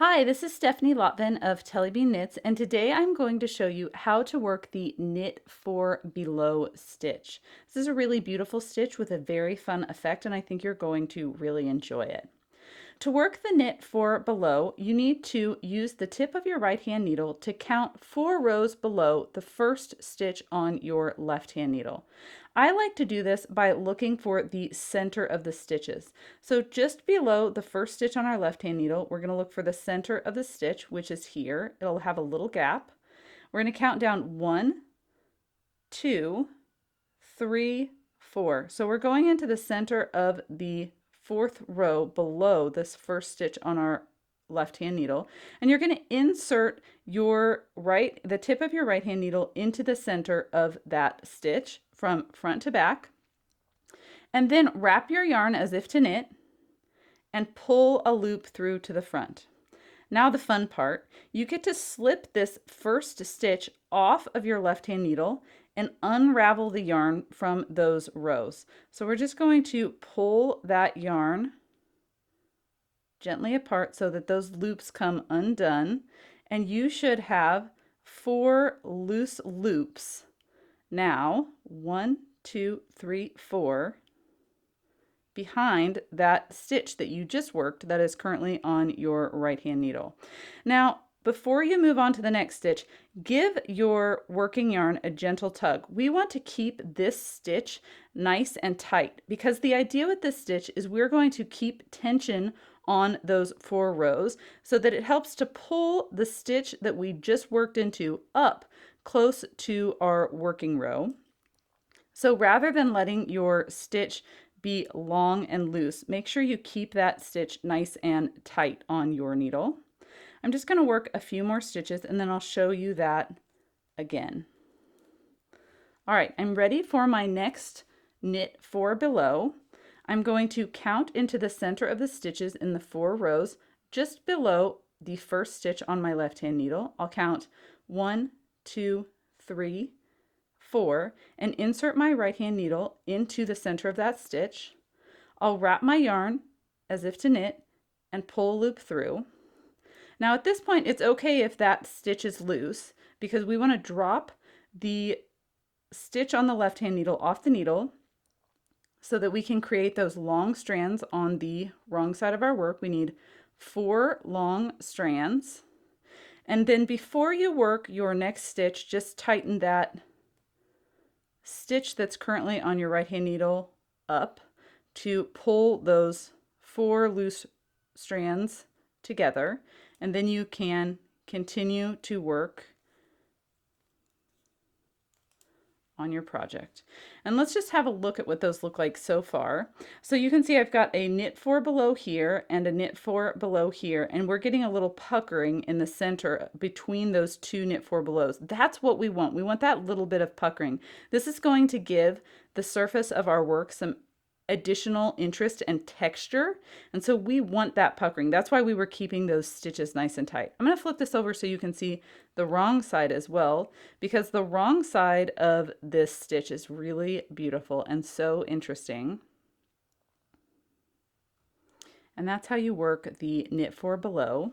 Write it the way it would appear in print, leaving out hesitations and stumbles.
Hi, this is Stephanie Lotvin of Tellybean Knits, and today I'm going to show you how to work the knit for below stitch. This is a really beautiful stitch with a very fun effect, and I think you're going to really enjoy it. To work the knit for below, you need to use the tip of your right hand needle to count 4 rows below the first stitch on your left hand needle. I like to do this by looking for the center of the stitches. So just below the first stitch on our left hand needle, we're going to look for the center of the stitch, which is here. It'll have a little gap. We're going to count down 1, 2, 3, 4. So we're going into the center of the fourth row below this first stitch on our left hand needle, and you're going to insert the tip of your right hand needle into the center of that stitch from front to back, and then wrap your yarn as if to knit and pull a loop through to the front. Now the fun part, you get to slip this first stitch off of your left hand needle and unravel the yarn from those rows. So we're just going to pull that yarn gently apart so that those loops come undone, and you should have 4 loose loops. Now, 1, 2, 3, 4 behind that stitch that you just worked that is currently on your right hand needle. Now, before you move on to the next stitch, give your working yarn a gentle tug. We want to keep this stitch nice and tight because the idea with this stitch is we're going to keep tension on those 4 rows so that it helps to pull the stitch that we just worked into up close to our working row. So rather than letting your stitch be long and loose, make sure you keep that stitch nice and tight on your needle. I'm just going to work a few more stitches and then I'll show you that again. All right, I'm ready for my next knit for below. I'm going to count into the center of the stitches in the 4 rows just below the first stitch on my left hand needle. I'll count 1, 2, 3, 4 and insert my right hand needle into the center of that stitch. I'll wrap my yarn as if to knit and pull a loop through. Now at this point it's okay if that stitch is loose because we want to drop the stitch on the left hand needle off the needle so that we can create those long strands on the wrong side of our work. We need 4 long strands. And then before you work your next stitch, just tighten that stitch that's currently on your right hand needle up to pull those 4 loose strands together, and then you can continue to work on your project. And let's just have a look at what those look like so far. So you can see I've got a knit 4 below here and a knit 4 below here, and we're getting a little puckering in the center between those 2 knit 4 belows. That's what we want. We want that little bit of puckering. This is going to give the surface of our work some additional interest and texture, and so we want that puckering. That's why we were keeping those stitches nice and tight. I'm going to flip this over so you can see the wrong side as well, because the wrong side of this stitch is really beautiful and so interesting. And that's how you work the knit 4 below.